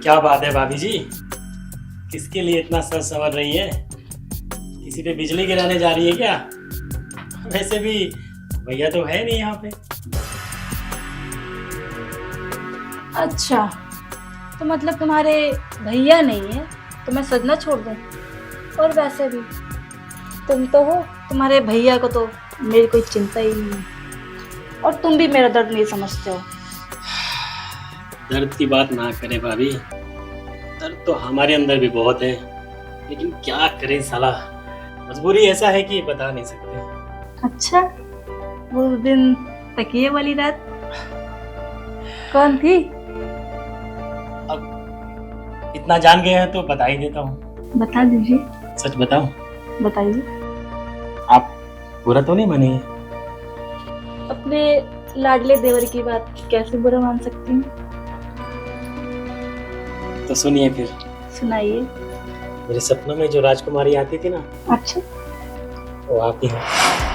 क्या बात है भाभी जी, किसके लिए इतना सच संवर रही है? किसी पे बिजली गिराने जा रही है क्या? वैसे भी भैया तो है नहीं यहाँ पे। अच्छा, तो मतलब तुम्हारे भैया नहीं है तो मैं सजना छोड़ दूं? और वैसे भी तुम तो हो, तुम्हारे भैया को तो मेरी कोई चिंता ही नहीं है। और तुम भी मेरा दर्द नहीं समझते हो। दर्द की बात ना करें भाभी, दर्द तो हमारे अंदर भी बहुत है, लेकिन क्या करें साला, मजबूरी ऐसा है कि बता नहीं सकते। अच्छा, वो दिन तकिए वाली रात कौन थी? अब इतना जान गए हैं तो बता ही देता हूँ। बता दीजिए। सच बताऊं? बताइए। आप बुरा तो नहीं मानेंगे? अपने लाडले देवर की बात कैसे बुरा मान सकती हूँ? तो सुनिए फिर। सुनाइए। मेरे सपनों में जो राजकुमारी आती थी ना, अच्छा, वो आप ही हैं।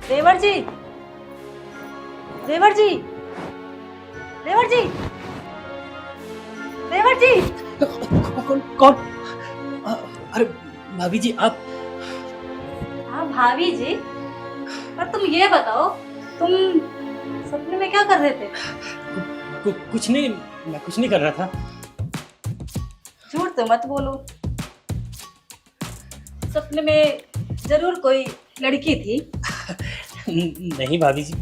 देवर जी, देवर जी, देवर जी, देवर जी। कौन कौन? अरे भाभी जी आप। हाँ भाभी जी, पर तुम ये बताओ, तुम सपने में क्या कर रहे थे? कुछ नहीं, मैं कुछ नहीं कर रहा था। झूठ तो मत बोलो। सपने में जरूर कोई लड़की थी। नहीं भाभी जी,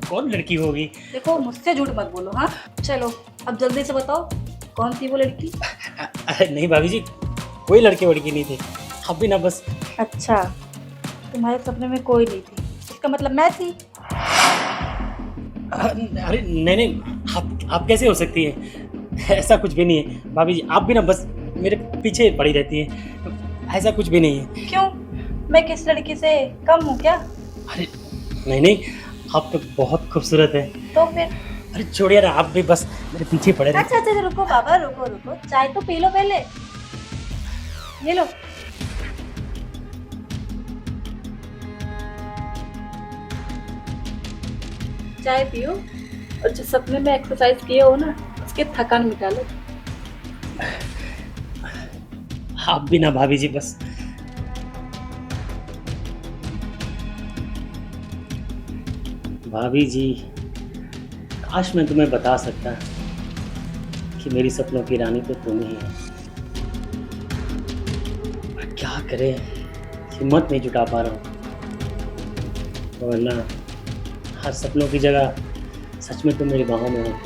कौन लड़की होगी? देखो, मुझसे झूठ मत बोलो। हाँ चलो, अब जल्दी से बताओ, कौन थी वो लड़की? अरे नहीं भाभी जी, कोई लड़के वड़की नहीं थे, आप भी ना बस। अच्छा, तुम्हारे सपने में कोई नहीं थी, इसका मतलब मैं थी। अरे नहीं नहीं, आप कैसे हो सकती है? ऐसा कुछ भी नहीं है भाभी जी, आप भी ना बस मेरे पीछे पड़ी रहती है, ऐसा कुछ भी नहीं है। क्यों, मैं किस लड़की से कम हूँ क्या? अरे नहीं नहीं, आप तो बहुत खूबसूरत है। तो फिर? अरे छोड़िए ना, आप भी बस मेरे पीछे पड़े रहते। अच्छा अच्छा, रुको बाबा, रुको रुको, चाय तो पी लो पहले। ये लो। चाय पियो, और जो सपने में एक्सरसाइज किए हो ना, उसके थकान मिटा लो। आप भी ना भाभी जी बस। भाभी जी, काश मैं तुम्हें बता सकता कि मेरी सपनों की रानी तो तुम ही है। पर क्या करें, हिम्मत नहीं जुटा पा रहा हूँ, वरना हर सपनों की जगह सच में तुम मेरी बाहों में हो।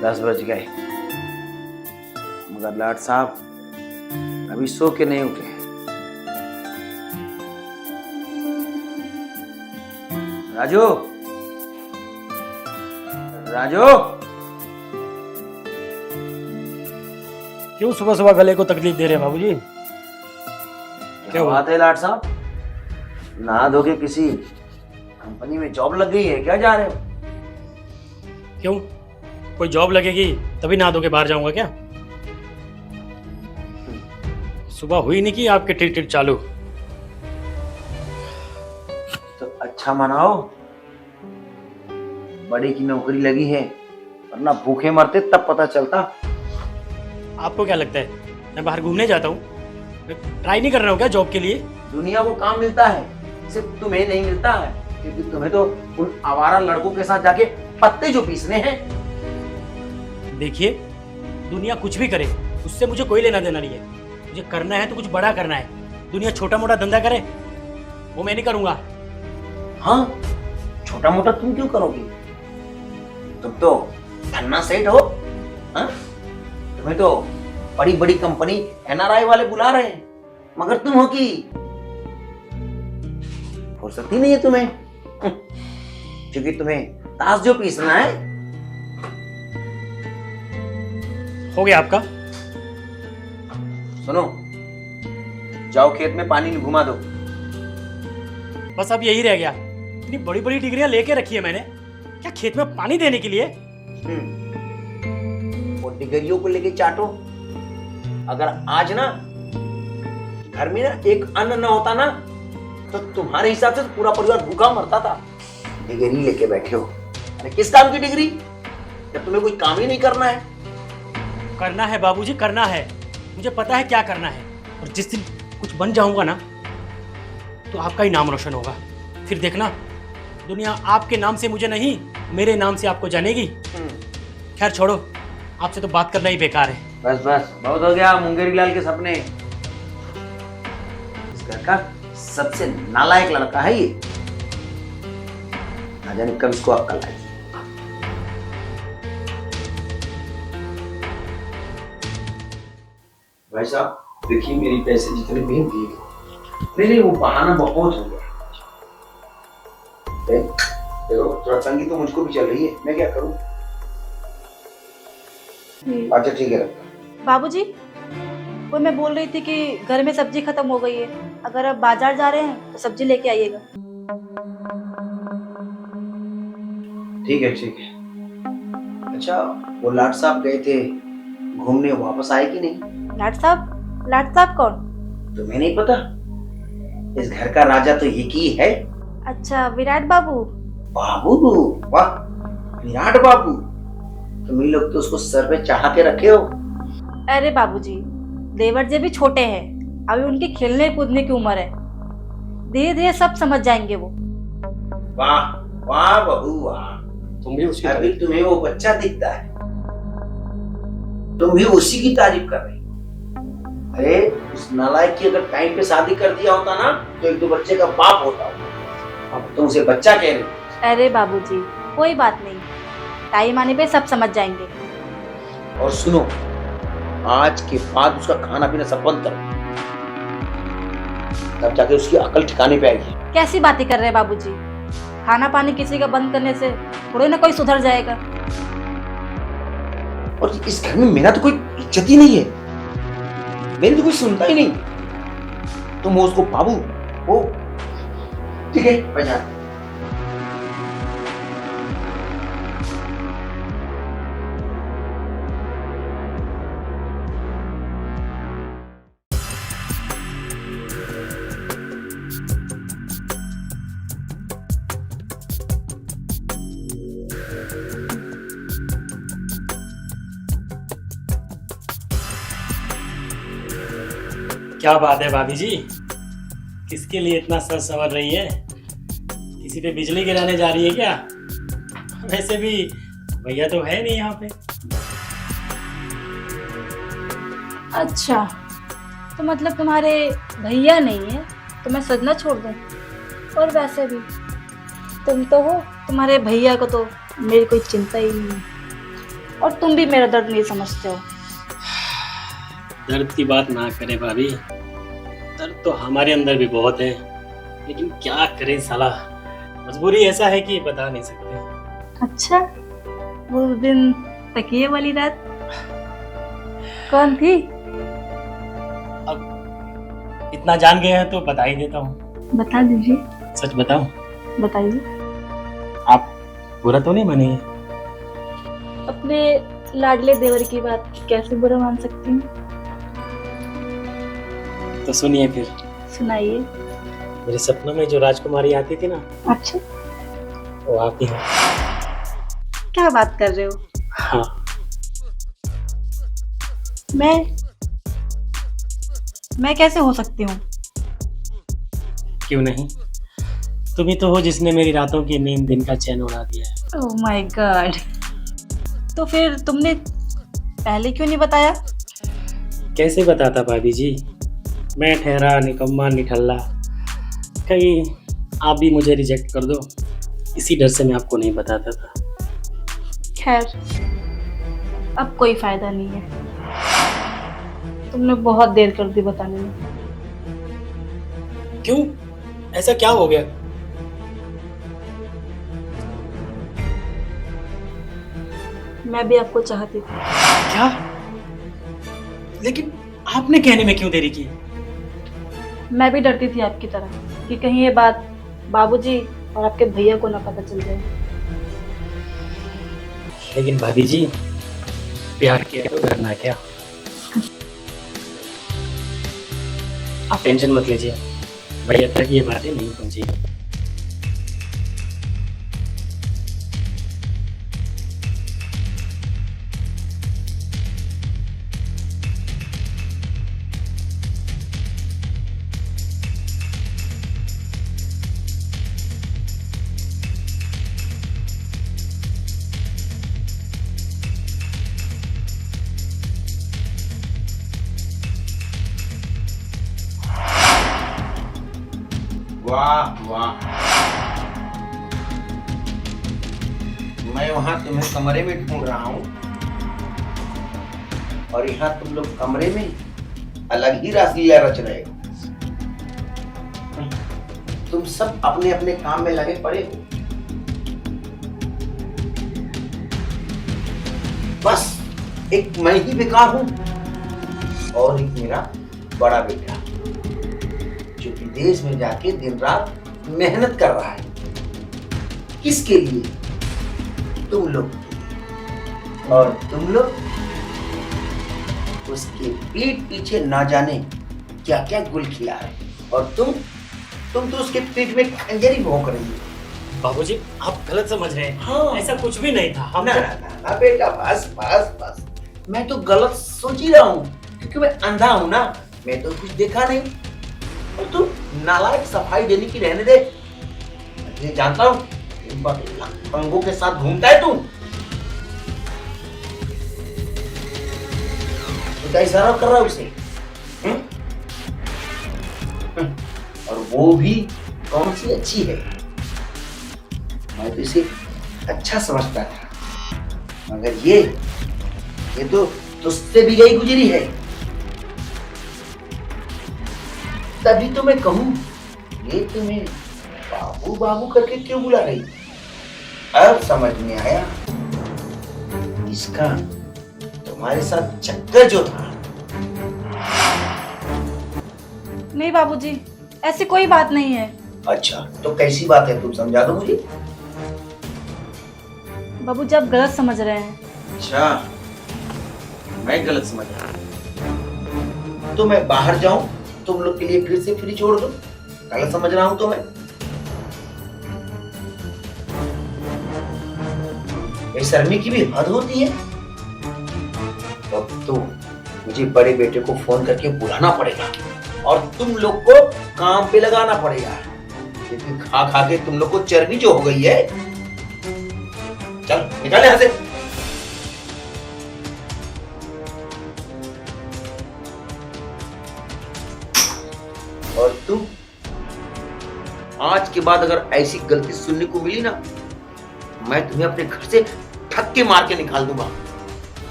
दस बज गए, मगर लाट साहब अभी सो के नहीं उठे। राजू, राजू, क्यों सुबह सुबह गले को तकलीफ दे रहे हैं बाबूजी? क्या बात है लाट साहब? नहा धो के किसी कंपनी में जॉब लग गई है क्या? जा रहे हो? क्यों, कोई जॉब लगेगी तभी नहा धो के बाहर जाऊंगा क्या? सुबह हुई नहीं कि आपके टिट टिट चालू। अच्छा मनाओ, बड़े की नौकरी लगी है, वरना भूखे मरते तब पता चलता। आपको क्या लगता है मैं बाहर घूमने जाता हूँ? मैं ट्राई नहीं कर रहा हूँ क्या जॉब के लिए? दुनिया को काम मिलता है, सिर्फ तुम्हें नहीं मिलता है, क्योंकि तुम्हें तो उन आवारा लड़कों के साथ जाके पत्ते जो पीसने हैं। देखिए, दुनिया कुछ भी करे उससे मुझे कोई लेना देना नहीं है। मुझे करना है तो कुछ बड़ा करना है। दुनिया छोटा मोटा धंधा करे वो मैं नहीं करूंगा। हाँ, छोटा मोटा तुम क्यों करोगी? तुम तो धन्ना सेठ हो। हाँ? तुम्हें तो बड़ी बड़ी कंपनी एनआरआई वाले बुला रहे हैं, मगर तुम हो कि फुर्सत ही नहीं है तुम्हें। क्योंकि तुम्हें ताश जो पीसना है। हो गया आपका? सुनो, जाओ खेत में पानी घुमा दो। बस अब यही रह गया। इतनी बड़ी बड़ी डिग्रियां लेके रखी है मैंने, क्या खेत में पानी देने के लिए? वो डिग्रियों को लेके चाटो। अगर आज ना घर में ना एक अन्न ना होता ना, तो तुम्हारे हिसाब से तो पूरा परिवार भूखा मरता था। डिग्री लेके बैठे हो, अरे किस काम की डिग्री जब तुम्हें कोई काम ही नहीं करना है? करना है बाबूजी, करना है। मुझे पता है क्या करना है, और जिस दिन कुछ बन जाऊंगा ना तो आपका ही नाम रोशन होगा। फिर देखना, दुनिया आपके नाम से मुझे नहीं, मेरे नाम से आपको जानेगी। खैर छोड़ो, आपसे तो बात करना ही बेकार है। बस बस, बहुत हो गया मुंगेरी लाल के सपने। इस घर का सबसे नालायक लड़का है ये, ना जाने कब इसको अक्ल आएगी। भाई साहब देखिए, मेरी पैसे जितने भी हैं दिए। नहीं, वो बहाना बहुत हो गया। देखो, थोड़ा तंगी तो मुझको भी चल रही है, मैं क्या करूं? अच्छा ठीक है, रखता। बाबूजी, वो मैं बोल रही थी कि घर में सब्जी खत्म हो गई है, अगर आप बाजार जा रहे हैं तो सब्जी लेके आइएगा। ठीक है ठीक है। अच्छा, वो लाट साहब गए थे घूमने, वापस आए कि नहीं? लाट साहब? लाट साहब कौन? तुम्हें नहीं पता? इस घर का राजा तो एक ही है। अच्छा, विराट बाबू। बाबू? वाह, विराट बाबू। तुम ही लोग तो उसको सर पे चढ़ा के रखे हो। अरे बाबूजी, देवर जी भी छोटे हैं, अभी उनकी खेलने कूदने की उम्र है, धीरे धीरे सब समझ जाएंगे वो। वाह वाह बहू वाह, तुम भी उसकी अभी तुम्हें वो बच्चा दिखता है, तुम भी उसी की तारीफ कर रहे हो। अरे उस नालायक की अगर टाइम पे शादी कर दिया होता ना, तो एक दो बच्चे का बाप होता होगा। अब तुम उसे बच्चा कह रहे हो। अरे बाबूजी, कोई बात नहीं, टाइम आने पे सब समझ जाएंगे। और सुनो, आज के बाद उसका खाना पीना सब बंद करो, तब जाके उसकी अकल ठिकाने पे आएगी। कैसी बातें कर रहे हैं बाबूजी? खाना पानी किसी का बंद करने से थोड़े ना कोई सुधर जाएगा। और इस घर में मेरा तो कोई इज्जत ही नहीं है, मेरी तो कोई सुनता ही नहीं। तुम हो उसको बाबू हो, ठीक है मैं जाता हूं। क्या बात है भाभी जी, किसके लिए इतना सच संवर रही है? किसी पे बिजली गिराने जा रही है क्या? वैसे भी भैया तो है नहीं यहाँ पे। अच्छा, तो मतलब तुम्हारे भैया नहीं है तो मैं सजना छोड़ दूं? और वैसे भी तुम तो हो, तुम्हारे भैया को तो मेरी कोई चिंता ही नहीं है, और तुम भी मेरा दर्द नहीं समझते हो। दर्द की बात ना करे भाभी, दर्द तो हमारे अंदर भी बहुत है, लेकिन क्या करें साला, मजबूरी ऐसा है कि बता नहीं सकते। अच्छा, वो दिन तकिए वाली रात कौन थी? अब इतना जान गए हैं तो बता ही देता हूँ। बता दीजिए। सच बताऊं? बताइए। आप बुरा तो नहीं मानेंगे? अपने लाडले देवर की बात कैसे बुरा मान सकती हूँ? तो सुनिए फिर। सुनाइए। मेरे सपनों में जो राजकुमारी आती थी ना, अच्छा, वो आप ही हैं। क्या बात कर रहे हो? हाँ, मैं कैसे हो सकती हूँ? क्यों नहीं, तुम ही तो हो जिसने मेरी रातों की नींद, दिन का चैन उड़ा दिया है। ओह माय गॉड, तो फिर तुमने पहले क्यों नहीं बताया? कैसे बताता भाभी जी, मैं ठहरा निकम्मा निठल्ला, कहीं आप भी मुझे रिजेक्ट कर दो, इसी डर से मैं आपको नहीं बताता था। खैर, अब कोई फायदा नहीं है, तुमने बहुत देर कर दी बताने में। क्यों, ऐसा क्या हो गया? मैं भी आपको चाहती थी। क्या? लेकिन आपने कहने में क्यों देरी की? मैं भी डरती थी आपकी तरह कि कहीं ये बात बाबूजी और आपके भैया को ना पता चल जाए। लेकिन भाभी जी, प्यार किया तो करना क्या? आप टेंशन मत लीजिए, भैया तक ये बातें नहीं पहुंची। वाह वाह, मैं वहां तुम्हें कमरे में ढूंढ रहा हूँ और यहाँ तुम लोग कमरे में अलग ही रासलीला रच रहे हो। तुम सब अपने अपने काम में लगे पड़े हो। बस एक मैं ही बेकार हूं और एक मेरा बड़ा बेटा जो विदेश में जाके दिन रात मेहनत कर रहा है। किसके लिए? तुम लोग के लिए। और तुम लोग उसके पीठ पीछे ना जाने क्या क्या गुल खिला रहे, और तुम तो उसके पीठ में खंजरी भोंक रही हो। बाबूजी, आप गलत समझ रहे हैं। हाँ। ऐसा कुछ भी नहीं था। हम ना ना ना ना बेटा, बस बस बस, मैं तो गलत सोच ही रहा हूँ क्योंकि मैं अंधा हूँ ना, मैं तो कुछ देखा नहीं। और तू नालायक सफाई देने की रहने दे, मैं जानता हूँ पंगों के साथ घूमता है तू। तो क्या इशारा कर रहा है उसे? और वो भी कौन सी अच्छी है? मैं तो इसे अच्छा समझता था, मगर ये तो तुझसे भी गई गुजरी है। तभी तो मैं कहूं, ये तुम्हें बाबू बाबू करके क्यों बुला रही? अब समझ में आया, इसका तुम्हारे साथ चक्कर जो था। नहीं बाबूजी, ऐसी कोई बात नहीं है। अच्छा, तो कैसी बात है, तुम समझा दो मुझे। बाबूजी, आप गलत समझ रहे हैं। अच्छा, मैं गलत समझ रहा, तो मैं बाहर जाऊं तुम लोग के लिए फिर से फ्री छोड़ दो? गलत समझ रहा हूं तो मैं? शर्मी की भी हद होती है। अब तो मुझे बड़े बेटे को फोन करके बुलाना पड़ेगा और तुम लोग को काम पे लगाना पड़ेगा, क्योंकि खा खा के तुम लोग को चर्बी जो हो गई है। चल निकल यहां से। और तुम आज के बाद अगर ऐसी गलती सुनने को मिली ना, मैं तुम्हें अपने घर से ठक्के मार के निकाल दूंगा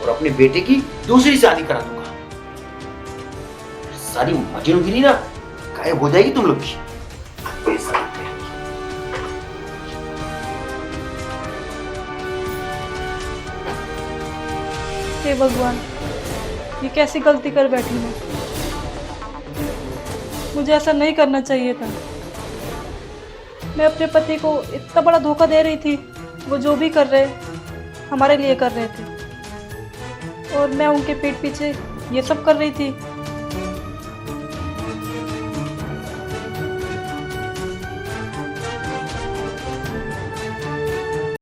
और अपने बेटे की दूसरी शादी करा दूंगा। सारी मजनूगिरी ना गायब हो जाएगी तुम लोग की। हे भगवान, ये कैसी गलती कर बैठी मैं। मुझे ऐसा नहीं करना चाहिए था। मैं अपने पति को इतना बड़ा धोखा दे रही थी। वो जो भी कर रहे हमारे लिए कर रहे थे, और मैं उनके पीठ पीछे ये सब कर रही थी।